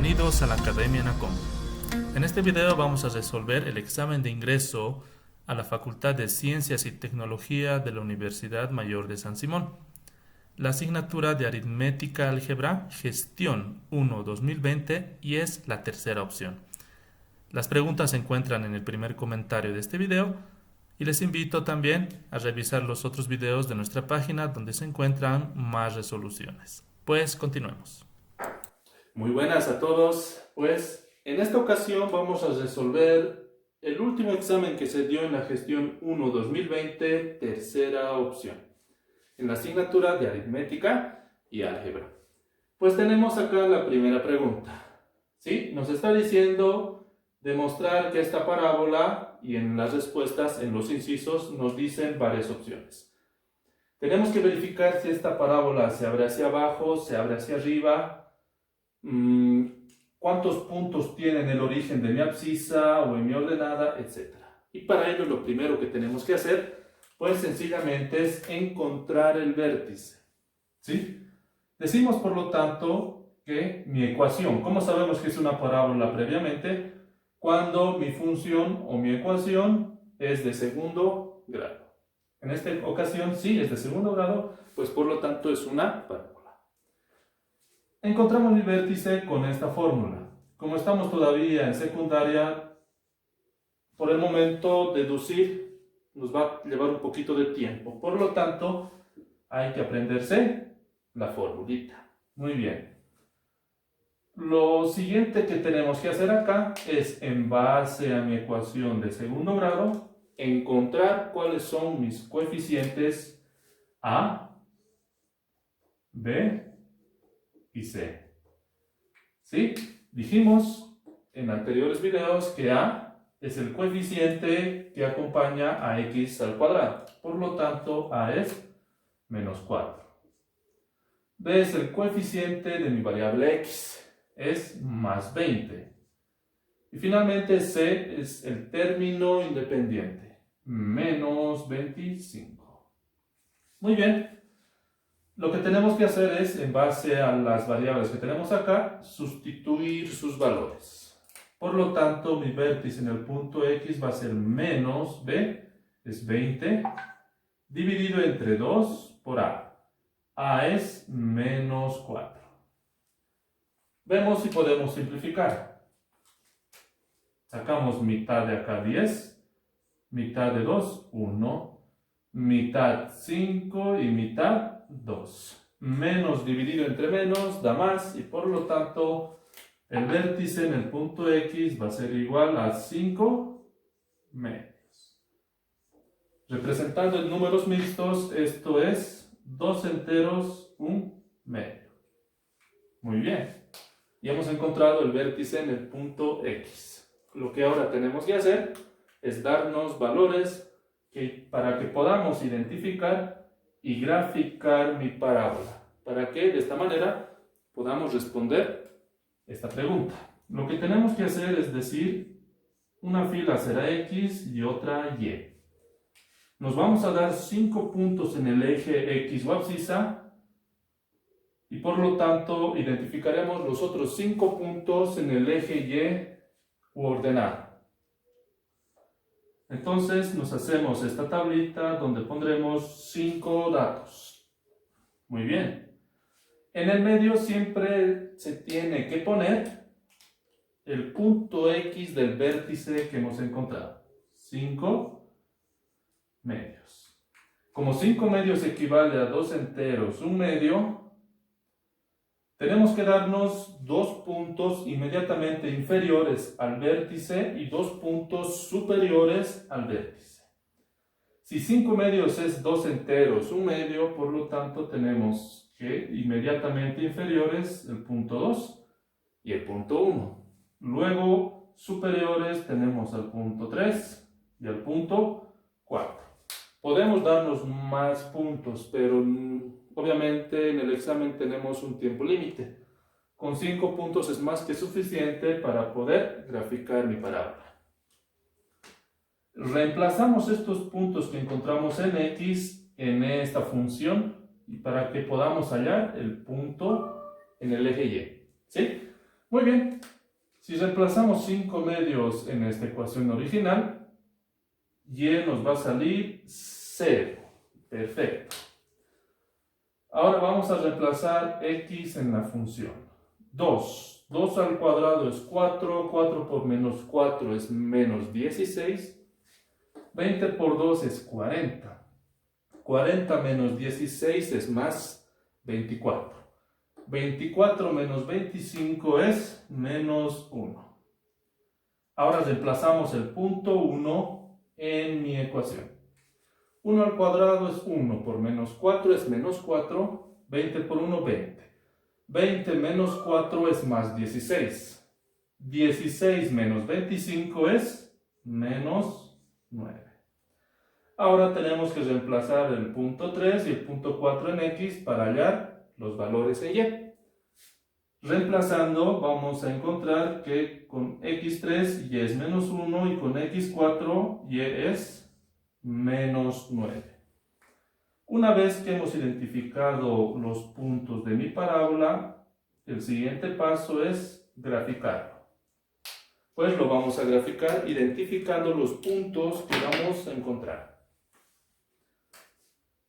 Bienvenidos a la Academia Nacom. En este video vamos a resolver el examen de ingreso a la Facultad de Ciencias y Tecnología de la Universidad Mayor de San Simón. La asignatura de Aritmética Álgebra, Gestión 1 2020 y es la tercera opción. Las preguntas se encuentran en el primer comentario de este video y les invito también a revisar los otros videos de nuestra página donde se encuentran más resoluciones. Pues continuemos. Muy buenas a todos. Pues en esta ocasión vamos a resolver el último examen que se dio en la Gestión 1 2020, tercera opción, en la asignatura de Aritmética y Álgebra. Pues tenemos acá la primera pregunta. ¿Sí? Nos está diciendo demostrar que esta parábola, y en las respuestas, en los incisos, nos dicen varias opciones. Tenemos que verificar si esta parábola se abre hacia abajo, se abre hacia arriba, cuántos puntos tienen el origen de mi abscisa o en mi ordenada, etc. Y para ello lo primero que tenemos que hacer, pues sencillamente es encontrar el vértice. ¿Sí? Decimos por lo tanto que mi ecuación, ¿cómo sabemos que es una parábola previamente? Cuando mi función o mi ecuación es de segundo grado. En esta ocasión sí es de segundo grado, pues por lo tanto es una parábola. Encontramos mi vértice con esta fórmula. Como estamos todavía en secundaria, por el momento deducir nos va a llevar un poquito de tiempo. Por lo tanto, hay que aprenderse la formulita. Muy bien. Lo siguiente que tenemos que hacer acá es, en base a mi ecuación de segundo grado, encontrar cuáles son mis coeficientes A, B y C. ¿Sí? Dijimos en anteriores videos que A es el coeficiente que acompaña a x al cuadrado. Por lo tanto, A es menos 4. B es el coeficiente de mi variable x. Es más 20. Y finalmente C es el término independiente. Menos 25. Muy bien. Lo que tenemos que hacer es, en base a las variables que tenemos acá, sustituir sus valores. Por lo tanto, mi vértice en el punto X va a ser menos B, es 20, dividido entre 2 por A. A es menos 4. Vemos si podemos simplificar. Sacamos mitad de acá 10, mitad de 2, 1, mitad 5 y mitad 2. Menos dividido entre menos da más y por lo tanto el vértice en el punto X va a ser igual a 5 medios. Representando en números mixtos, esto es 2 enteros, 1 medio. Muy bien. Y hemos encontrado el vértice en el punto X. Lo que ahora tenemos que hacer es darnos valores para que podamos identificar y graficar mi parábola, para que de esta manera podamos responder esta pregunta. Lo que tenemos que hacer es decir, una fila será X y otra Y. Nos vamos a dar 5 puntos en el eje X o abscisa, y por lo tanto identificaremos los otros 5 puntos en el eje Y u ordenada. Entonces nos hacemos esta tablita donde pondremos 5 datos. Muy bien. En el medio siempre se tiene que poner el punto X del vértice que hemos encontrado. 5 medios. Como 5 medios equivale a 2 enteros, 1 medio, tenemos que darnos 2 puntos inmediatamente inferiores al vértice y 2 puntos superiores al vértice. Si 5 medios es 2 enteros, 1 medio, por lo tanto tenemos que inmediatamente inferiores el punto 2 y el punto 1. Luego superiores tenemos al punto 3 y al punto 4. Podemos darnos más puntos, pero obviamente en el examen tenemos un tiempo límite. Con 5 puntos es más que suficiente para poder graficar mi parábola. Reemplazamos estos puntos que encontramos en X en esta función y para que podamos hallar el punto en el eje Y. ¿Sí? Muy bien. Si reemplazamos 5 medios en esta ecuación original, y nos va a salir 0. Perfecto. Ahora vamos a reemplazar x en la función. 2. 2 al cuadrado es 4. 4 por menos 4 es menos 16. 20 por 2 es 40. 40 menos 16 es más 24. 24 menos 25 es menos 1. Ahora reemplazamos el punto 1 en mi ecuación. 1 al cuadrado es 1 por menos 4 es menos 4. 20 por 1, 20. 20 menos 4 es más 16. 16 menos 25 es menos 9. Ahora tenemos que reemplazar el punto 3 y el punto 4 en x para hallar los valores en y. Reemplazando vamos a encontrar que con x3 y es menos 1 y con x4 y es menos 9. Una vez que hemos identificado los puntos de mi parábola, el siguiente paso es graficarlo. Pues lo vamos a graficar identificando los puntos que vamos a encontrar.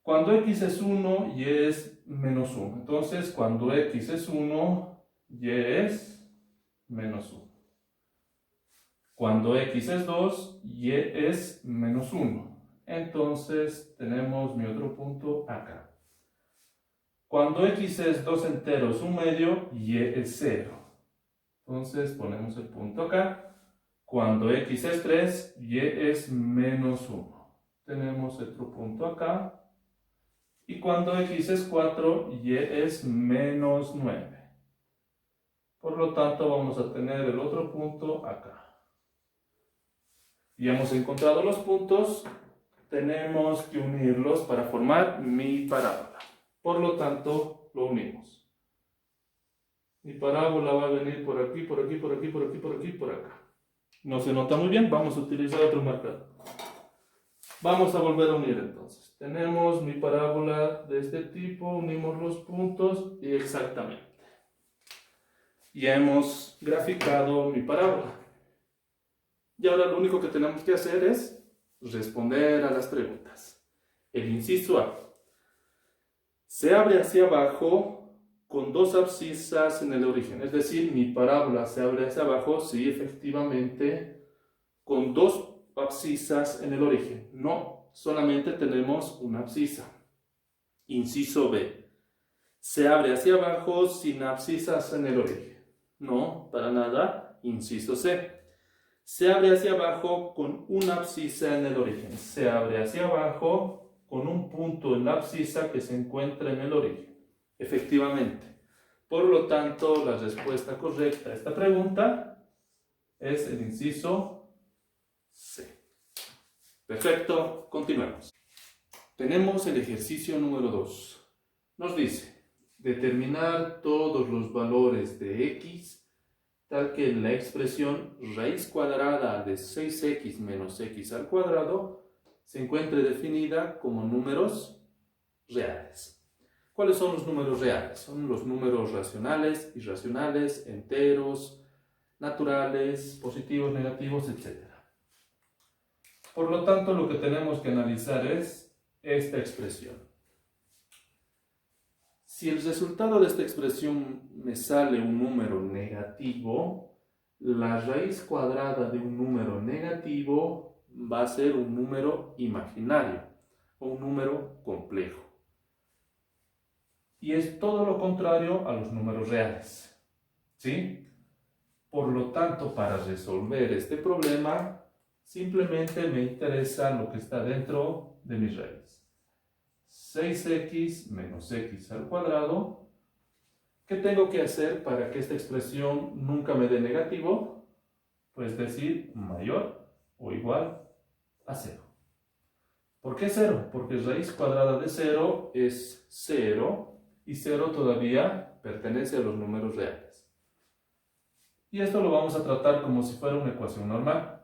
Cuando x es 1, y es menos 1. Entonces, cuando x es 1, y es menos 1. Cuando x es 2, y es menos 1. Entonces, tenemos mi otro punto acá. Cuando x es 2 enteros, 1 medio, y es 0. Entonces, ponemos el punto acá. Cuando x es 3, y es menos 1. Tenemos otro punto acá. Y cuando x es 4, y es menos 9. Por lo tanto, vamos a tener el otro punto acá. Ya hemos encontrado los puntos. Tenemos que unirlos para formar mi parábola. Por lo tanto, lo unimos. Mi parábola va a venir por aquí, por aquí, por aquí, por aquí, por aquí, por acá. No se nota muy bien, vamos a utilizar otro marcador. Vamos a volver a unir entonces. Tenemos mi parábola de este tipo, unimos los puntos y exactamente. Ya hemos graficado mi parábola. Y ahora lo único que tenemos que hacer es responder a las preguntas. El inciso A. Se abre hacia abajo con dos abscisas en el origen. Es decir, mi parábola se abre hacia abajo, sí, efectivamente, con dos abscisas en el origen. No, solamente tenemos una abscisa. Inciso B. Se abre hacia abajo sin abscisas en el origen. No, para nada. Inciso C. Se abre hacia abajo con una abscisa en el origen. Se abre hacia abajo con un punto en la abscisa que se encuentra en el origen. Efectivamente. Por lo tanto, la respuesta correcta a esta pregunta es el inciso C. Perfecto, continuemos. Tenemos el ejercicio número 2. Nos dice, determinar todos los valores de x tal que la expresión raíz cuadrada de 6x menos x al cuadrado se encuentre definida como números reales. ¿Cuáles son los números reales? Son los números racionales, irracionales, enteros, naturales, positivos, negativos, etc. Por lo tanto, lo que tenemos que analizar es esta expresión. Si el resultado de esta expresión me sale un número negativo, la raíz cuadrada de un número negativo va a ser un número imaginario o un número complejo. Y es todo lo contrario a los números reales. ¿Sí? Por lo tanto, para resolver este problema, simplemente me interesa lo que está dentro de mi raíz. 6x menos x al cuadrado. ¿Qué tengo que hacer para que esta expresión nunca me dé negativo? Pues decir mayor o igual a 0. ¿Por qué 0? Porque raíz cuadrada de 0 es 0 y 0 todavía pertenece a los números reales. Y esto lo vamos a tratar como si fuera una ecuación normal.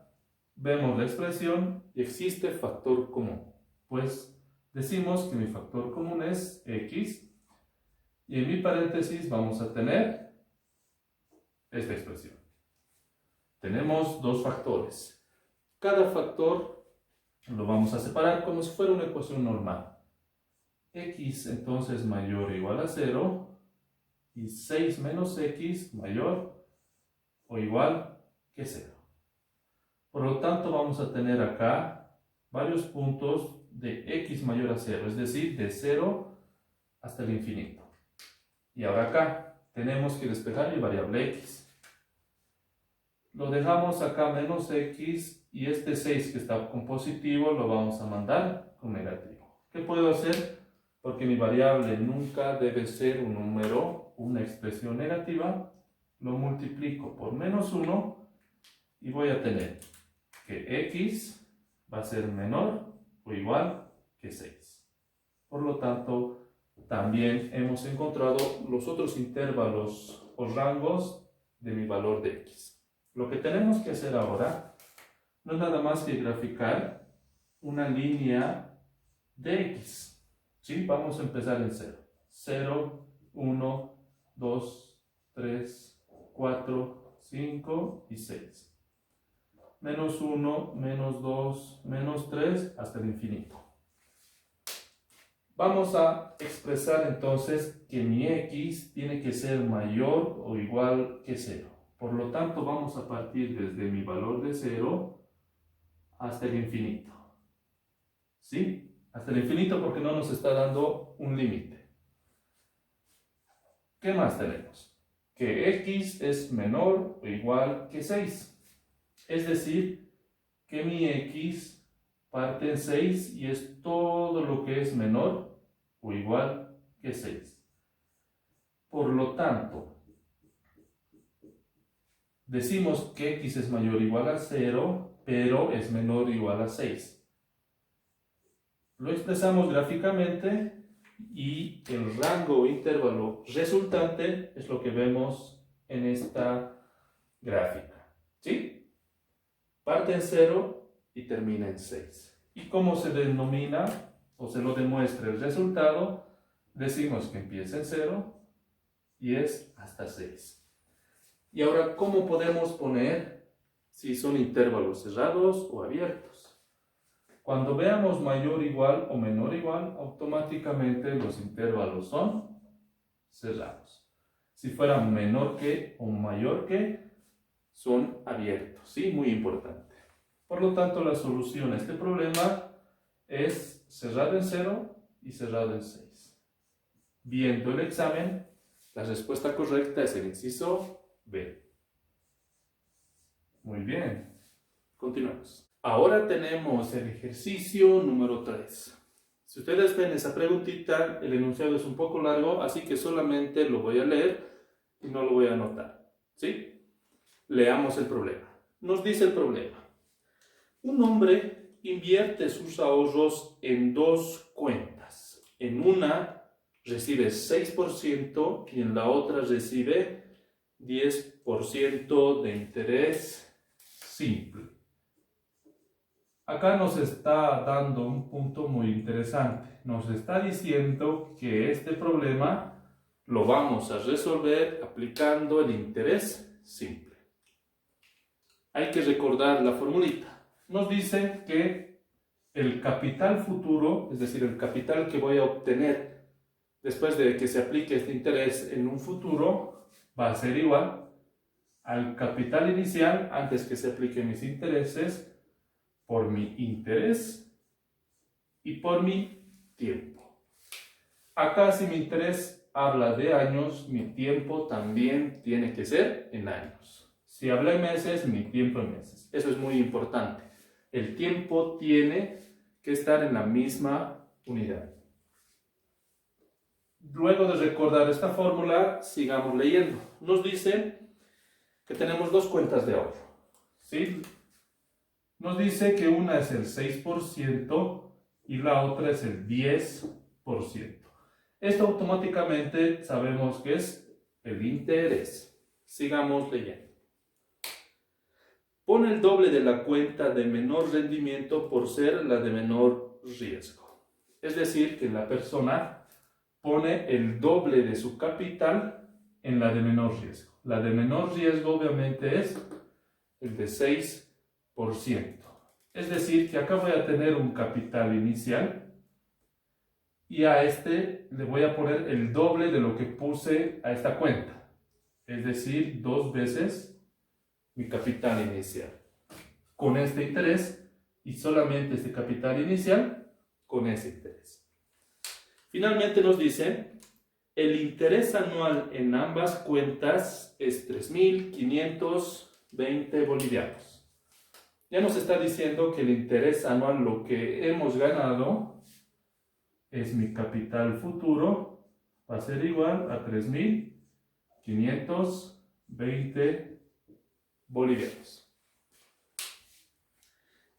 Vemos la expresión y existe factor común. Pues decimos que mi factor común es x y en mi paréntesis vamos a tener esta expresión. Tenemos dos factores. Cada factor lo vamos a separar como si fuera una ecuación normal. X entonces mayor o igual a 0 y 6 menos X mayor o igual que 0. Por lo tanto vamos a tener acá varios puntos de X mayor a 0, es decir, de 0 hasta el infinito. Y ahora acá tenemos que despejar el variable X. Lo dejamos acá menos X y este 6 que está con positivo lo vamos a mandar con negativo. ¿Qué puedo hacer? Porque mi variable nunca debe ser un número, una expresión negativa. Lo multiplico por menos 1 y voy a tener que X va a ser menor o igual que 6. Por lo tanto, también hemos encontrado los otros intervalos o rangos de mi valor de X. Lo que tenemos que hacer ahora no es nada más que graficar una línea de X. ¿Sí? Vamos a empezar en 0. 0, 1, 2, 3, 4, 5 y 6. Menos 1, menos 2, menos 3 hasta el infinito. Vamos a expresar entonces que mi X tiene que ser mayor o igual que 0. Por lo tanto, vamos a partir desde mi valor de 0 hasta el infinito. ¿Sí? Hasta el infinito porque no nos está dando un límite. ¿Qué más tenemos? Que X es menor o igual que 6. Es decir, que mi X parte en 6 y es todo lo que es menor o igual que 6. Por lo tanto, decimos que X es mayor o igual a 0, pero es menor o igual a 6. Lo expresamos gráficamente y el rango o intervalo resultante es lo que vemos en esta gráfica. ¿Sí? Parte en 0 y termina en 6. ¿Y cómo se denomina o se lo demuestra el resultado? Decimos que empieza en 0 y es hasta 6. Y ahora, ¿cómo podemos poner si son intervalos cerrados o abiertos? Cuando veamos mayor o igual o menor o igual, automáticamente los intervalos son cerrados. Si fueran menor que o mayor que, son abiertos. ¿Sí? Muy importante. Por lo tanto, la solución a este problema es cerrado en 0 y cerrado en 6. Viendo el examen, la respuesta correcta es el inciso B. Muy bien. Continuamos. Ahora tenemos el ejercicio número 3. Si ustedes ven esa preguntita, el enunciado es un poco largo, así que solamente lo voy a leer y no lo voy a anotar. ¿Sí? Leamos el problema. Nos dice el problema. Un hombre invierte sus ahorros en dos cuentas. En una recibe 6% y en la otra recibe 10% de interés simple. Acá nos está dando un punto muy interesante. Nos está diciendo que este problema lo vamos a resolver aplicando el interés simple. Hay que recordar la formulita. Nos dice que el capital futuro, es decir, el capital que voy a obtener después de que se aplique este interés en un futuro, va a ser igual al capital inicial antes que se apliquen mis intereses por mi interés y por mi tiempo. Acá si mi interés habla de años, mi tiempo también tiene que ser en años. Si habla en meses, mi tiempo en meses. Eso es muy importante. El tiempo tiene que estar en la misma unidad. Luego de recordar esta fórmula, sigamos leyendo. Nos dice que tenemos dos cuentas de ahorro. ¿Sí? Nos dice que una es el 6% y la otra es el 10%. Esto automáticamente sabemos que es el interés. Sigamos leyendo. Pone el doble de la cuenta de menor rendimiento por ser la de menor riesgo. Es decir, que la persona pone el doble de su capital en la de menor riesgo. La de menor riesgo obviamente es el de 6%. Es decir, que acá voy a tener un capital inicial y a este le voy a poner el doble de lo que puse a esta cuenta. Es decir, 2 veces mi capital inicial. Con este interés y solamente este capital inicial con ese interés. Finalmente nos dice, el interés anual en ambas cuentas es 3.520 bolivianos. Ya nos está diciendo que el interés anual, lo que hemos ganado, es mi capital futuro, va a ser igual a 3.520 bolivianos.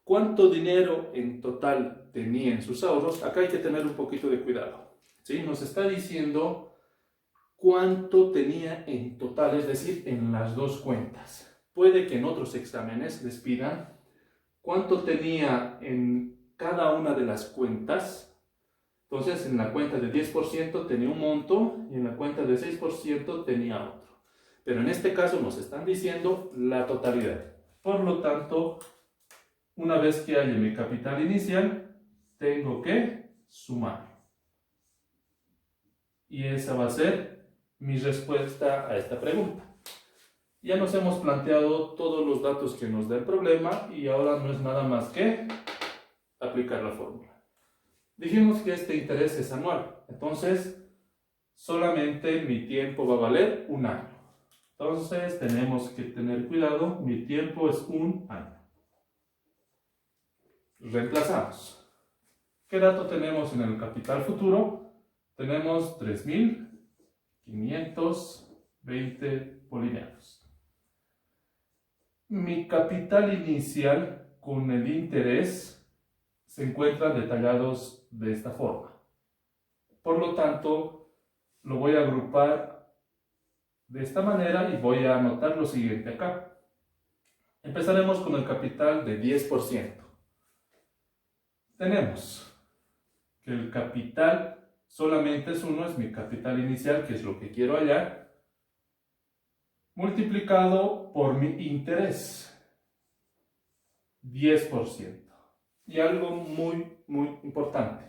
¿Cuánto dinero en total tenía en sus ahorros? Acá hay que tener un poquito de cuidado, ¿sí? Nos está diciendo cuánto tenía en total, es decir, en las dos cuentas. Puede que en otros exámenes les pidan cuánto tenía en cada una de las cuentas. Entonces, en la cuenta de 10% tenía un monto y en la cuenta de 6% tenía otro. Pero en este caso nos están diciendo la totalidad. Por lo tanto, una vez que haya mi capital inicial, tengo que sumar. Y esa va a ser mi respuesta a esta pregunta. Ya nos hemos planteado todos los datos que nos da el problema y ahora no es nada más que aplicar la fórmula. Dijimos que este interés es anual, entonces solamente mi tiempo va a valer un año. Entonces tenemos que tener cuidado, mi tiempo es un año. Reemplazamos. ¿Qué dato tenemos en el capital futuro? Tenemos 3.520 bolivianos. Mi capital inicial con el interés se encuentran detallados de esta forma. Por lo tanto, lo voy a agrupar de esta manera y voy a anotar lo siguiente acá. Empezaremos con el capital de 10%. Tenemos que el capital solamente es uno, es mi capital inicial, que es lo que quiero hallar, multiplicado por mi interés, 10%. Y algo muy importante.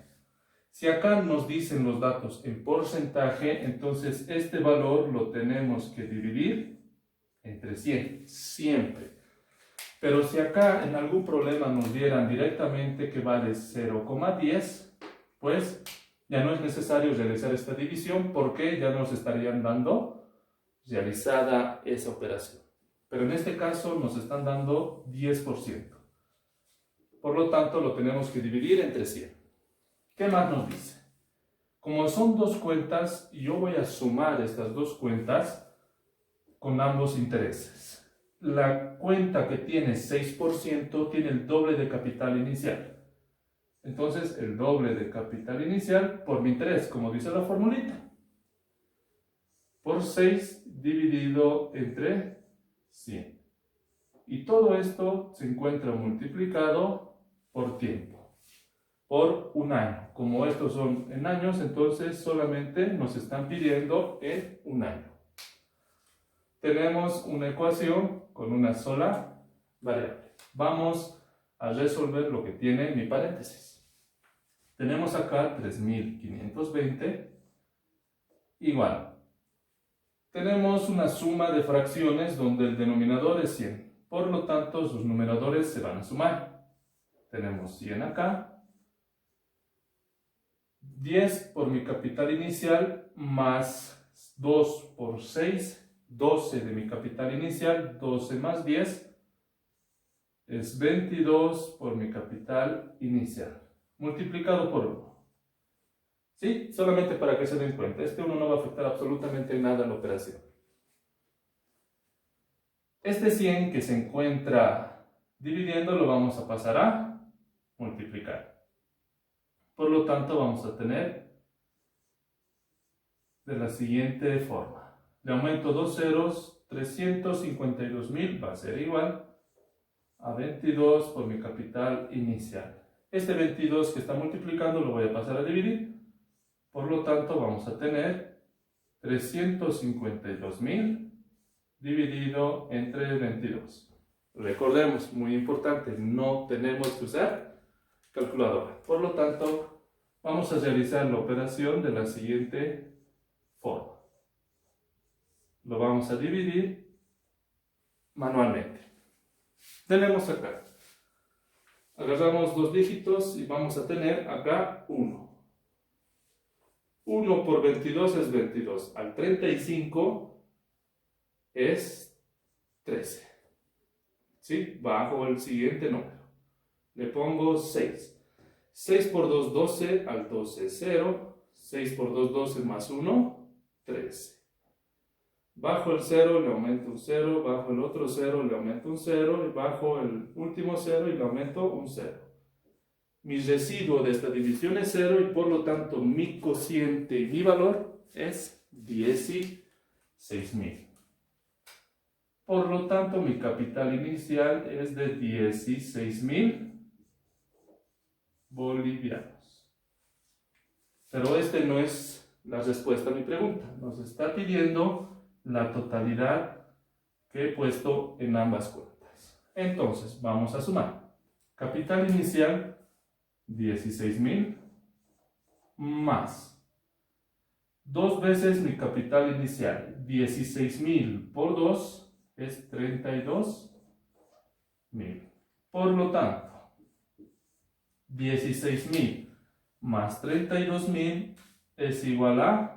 Si acá nos dicen los datos en porcentaje, entonces este valor lo tenemos que dividir entre 100, siempre. Pero si acá en algún problema nos dieran directamente que vale 0,10, pues ya no es necesario realizar esta división porque ya nos estarían dando realizada esa operación. Pero en este caso nos están dando 10%. Por lo tanto, lo tenemos que dividir entre 100. ¿Qué más nos dice? Como son dos cuentas, yo voy a sumar estas dos cuentas con ambos intereses. La cuenta que tiene 6% tiene el doble de capital inicial. Entonces, el doble de capital inicial por mi interés, como dice la formulita. Por 6 dividido entre 100. Y todo esto se encuentra multiplicado por tiempo, por un año. Como estos son en años, entonces solamente nos están pidiendo en un año. Tenemos una ecuación con una sola variable. Vamos a resolver lo que tiene mi paréntesis. Tenemos acá 3.520 igual. Tenemos una suma de fracciones donde el denominador es 100. Por lo tanto, sus numeradores se van a sumar. Tenemos 100 acá. 10 por mi capital inicial más 2 por 6. 12 de mi capital inicial. 12 más 10 es 22 por mi capital inicial. Multiplicado por 1. ¿Sí? Solamente para que se den cuenta. Este 1 no va a afectar absolutamente nada a la operación. Este 100 que se encuentra dividiendo lo vamos a pasar a multiplicar. Por lo tanto, vamos a tener de la siguiente forma. Le aumento 2 ceros, 352.000 va a ser igual a 22 por mi capital inicial. Este 22 que está multiplicando lo voy a pasar a dividir. Por lo tanto, vamos a tener 352.000 dividido entre 22. Recordemos, muy importante, no tenemos que usar calculadora. Por lo tanto, vamos a realizar la operación de la siguiente forma. Lo vamos a dividir manualmente. Tenemos acá. Agarramos dos dígitos y vamos a tener acá 1. 1 por 22 es 22. Al 35 es 13. ¿Sí? Bajo el siguiente número. Le pongo 6. 6 por 2, 12. Al 12 es 0. 6 por 2, 12 más 1, 13. Bajo el 0 le aumento un 0, bajo el otro 0 le aumento un 0, y bajo el último 0 y le aumento un 0. Mi residuo de esta división es 0 y por lo tanto mi cociente y mi valor es 16.000. Por lo tanto mi capital inicial es de 16.000 bolivianos. Pero este no es la respuesta a mi pregunta. Nos está pidiendo la totalidad que he puesto en ambas cuentas. Entonces, vamos a sumar. Capital inicial, 16.000 más 2 veces mi capital inicial. 16.000 por 2 es 32.000. Por lo tanto, 16.000 más 32.000 es igual a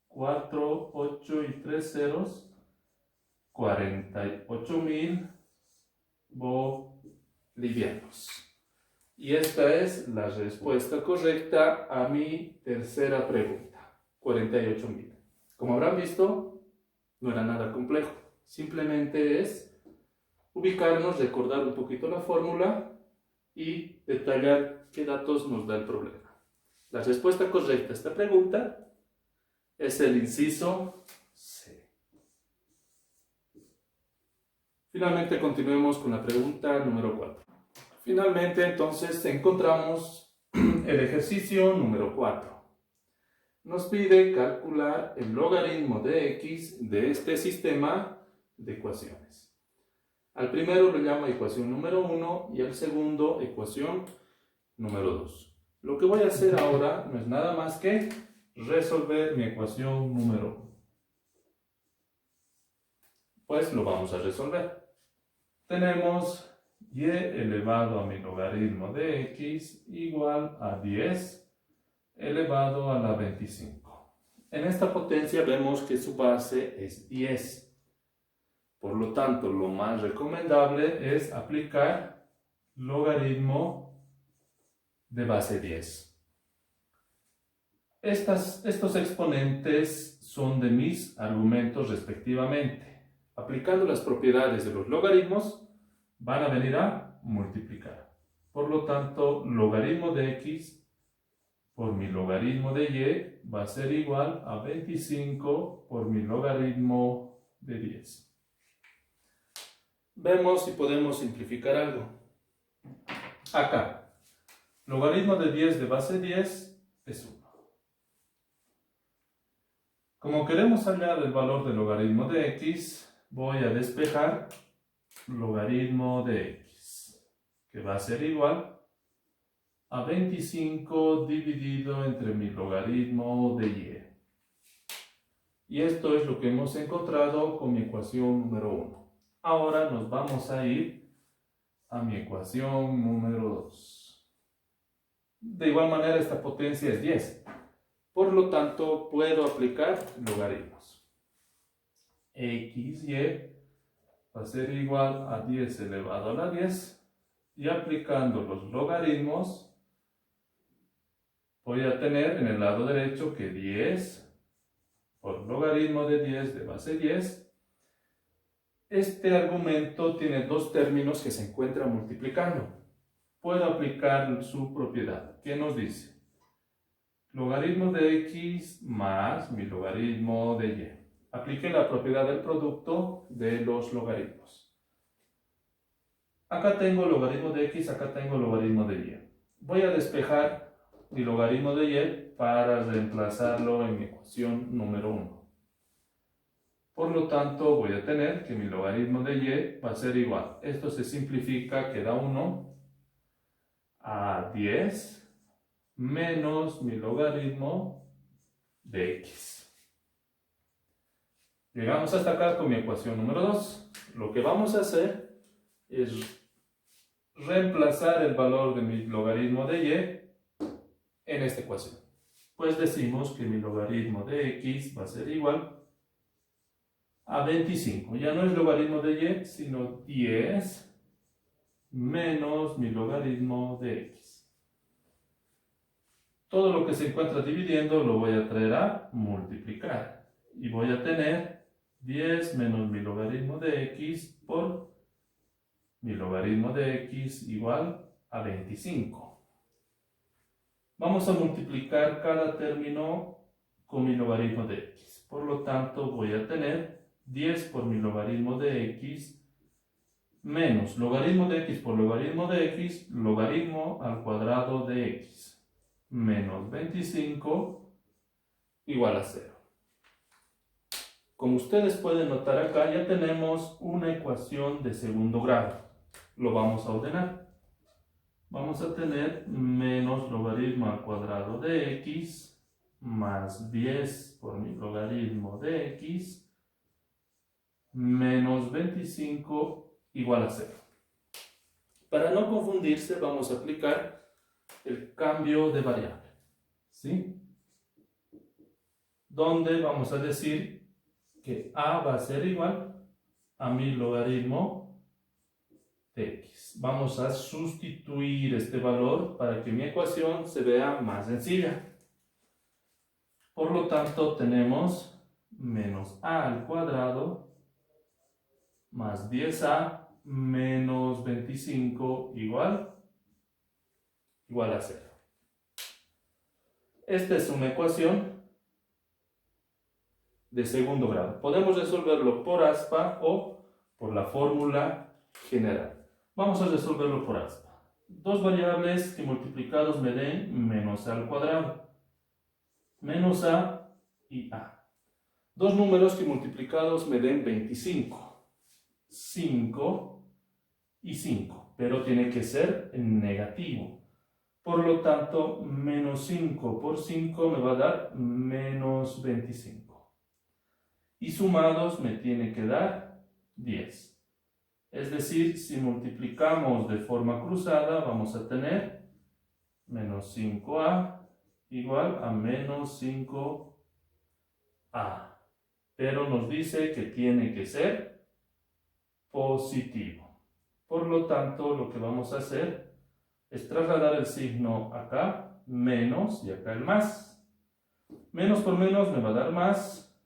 4, 8 y 3 ceros, 48.000 bolivianos. Y esta es la respuesta correcta a mi tercera pregunta, 48.000. Como habrán visto, no era nada complejo. Simplemente es ubicarnos, recordar un poquito la fórmula y detallar qué datos nos da el problema. La respuesta correcta a esta pregunta es el inciso C. Finalmente continuemos con la pregunta número 4. Finalmente entonces encontramos el ejercicio número 4. Nos pide calcular el logaritmo de x de este sistema de ecuaciones. Al primero lo llama ecuación número 1 y al segundo ecuación número 2. Lo que voy a hacer ahora no es nada más que resolver mi ecuación número 1. Pues lo vamos a resolver. Tenemos y elevado a mi logaritmo de x igual a 10 elevado a la 25. En esta potencia vemos que su base es 10. Por lo tanto, lo más recomendable es aplicar logaritmo de base 10. Estos exponentes son de mis argumentos respectivamente. Aplicando las propiedades de los logaritmos, van a venir a multiplicar. Por lo tanto, logaritmo de x por mi logaritmo de y va a ser igual a 25 por mi logaritmo de 10. Vemos si podemos simplificar algo. Acá, logaritmo de 10 de base 10 es 1. Como queremos hallar el valor del logaritmo de x, voy a despejar logaritmo de x, que va a ser igual a 25 dividido entre mi logaritmo de y. Y esto es lo que hemos encontrado con mi ecuación número 1. Ahora nos vamos a ir a mi ecuación número 2. De igual manera, esta potencia es 10. Por lo tanto, puedo aplicar logaritmos. XY va a ser igual a 10 elevado a la 10. Y aplicando los logaritmos, voy a tener en el lado derecho que 10 por logaritmo de 10 de base 10. Este argumento tiene dos términos que se encuentran multiplicando. Puedo aplicar su propiedad. ¿Qué nos dice? Logaritmo de x más mi logaritmo de y. Apliqué la propiedad del producto de los logaritmos. Acá tengo logaritmo de x, acá tengo logaritmo de y. Voy a despejar mi logaritmo de y para reemplazarlo en mi ecuación número 1. Por lo tanto, voy a tener que mi logaritmo de y va a ser igual. Esto se simplifica, queda 1 a 10 menos mi logaritmo de x. Llegamos hasta acá con mi ecuación número 2. Lo que vamos a hacer es reemplazar el valor de mi logaritmo de y en esta ecuación. Pues decimos que mi logaritmo de x va a ser igual a 25. Ya no es logaritmo de y, sino 10 menos mi logaritmo de x. Todo lo que se encuentra dividiendo lo voy a traer a multiplicar. Y voy a tener 10 menos mi logaritmo de x por mi logaritmo de x igual a 25. Vamos a multiplicar cada término con mi logaritmo de x. Por lo tanto, voy a tener 10 por mi logaritmo de x menos logaritmo de x por logaritmo de x, logaritmo al cuadrado de x, menos 25 igual a 0. Como ustedes pueden notar acá, ya tenemos una ecuación de segundo grado. Lo vamos a ordenar. Vamos a tener menos logaritmo al cuadrado de x más 10 por mi logaritmo de x menos 25 igual a 0. Para no confundirse, vamos a aplicar el cambio de variable, ¿sí? Donde vamos a decir que a va a ser igual a mi logaritmo de x. Vamos a sustituir este valor para que mi ecuación se vea más sencilla. Por lo tanto, tenemos menos a al cuadrado más 10a menos 25 igual a 0. Esta es una ecuación de segundo grado. Podemos resolverlo por aspa o por la fórmula general. Vamos a resolverlo por aspa. Dos variables que multiplicados me den menos a al cuadrado. Menos a y a. Dos números que multiplicados me den 25. 5 y 5, pero tiene que ser negativo. Por lo tanto, menos 5 por 5 me va a dar menos 25. Y sumados me tiene que dar 10. Es decir, si multiplicamos de forma cruzada, vamos a tener menos 5a igual a menos 5a. Pero nos dice que tiene que ser positivo. Por lo tanto, lo que vamos a hacer es trasladar el signo acá, menos, y acá el más. Menos por menos me va a dar más,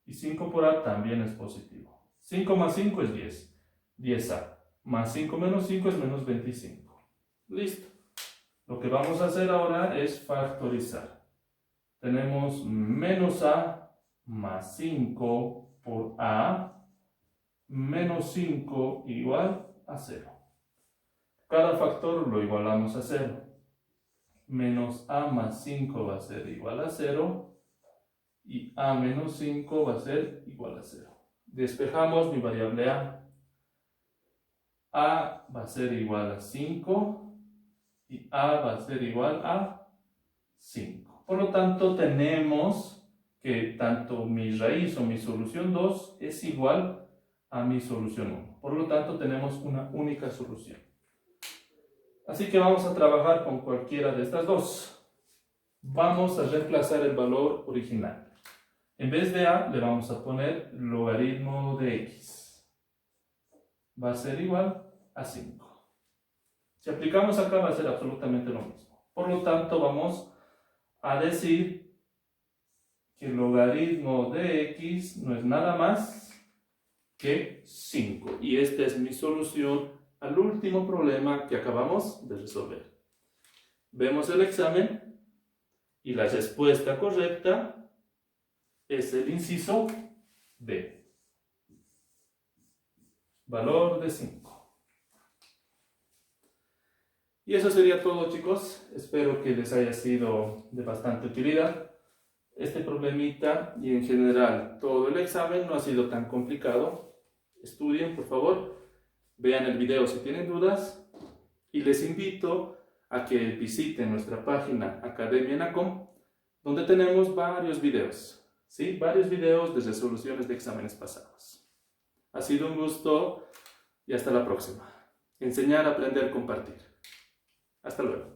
y 5 por a también es positivo. 5 más 5 es 10, 10a. Más 5 menos 5 es menos 25. Listo. Lo que vamos a hacer ahora es factorizar. Tenemos menos a más 5 por a, menos 5 igual a 0. Cada factor lo igualamos a 0. Menos a más 5 va a ser igual a 0 y a menos 5 va a ser igual a 0. Despejamos mi variable a. A va a ser igual a 5 y a va a ser igual a 5. Por lo tanto, tenemos que tanto mi raíz o mi solución 2 es igual a mi solución 1. Por lo tanto, tenemos una única solución. Así que vamos a trabajar con cualquiera de estas dos. Vamos a reemplazar el valor original. En vez de a, le vamos a poner logaritmo de x. Va a ser igual a 5. Si aplicamos acá, va a ser absolutamente lo mismo. Por lo tanto, vamos a decir que el logaritmo de x no es nada más que 5. Y esta es mi solución al último problema que acabamos de resolver. Vemos el examen y la respuesta correcta es el inciso D. Valor de 5. Y eso sería todo, chicos. Espero que les haya sido de bastante utilidad. este problemita y en general todo el examen no ha sido tan complicado. Estudien, por favor, vean el video si tienen dudas y les invito a que visiten nuestra página Academia ENACOM, donde tenemos varios videos, ¿sí? Varios videos de resoluciones de exámenes pasados. Ha sido un gusto y hasta la próxima. Enseñar, aprender, compartir. Hasta luego.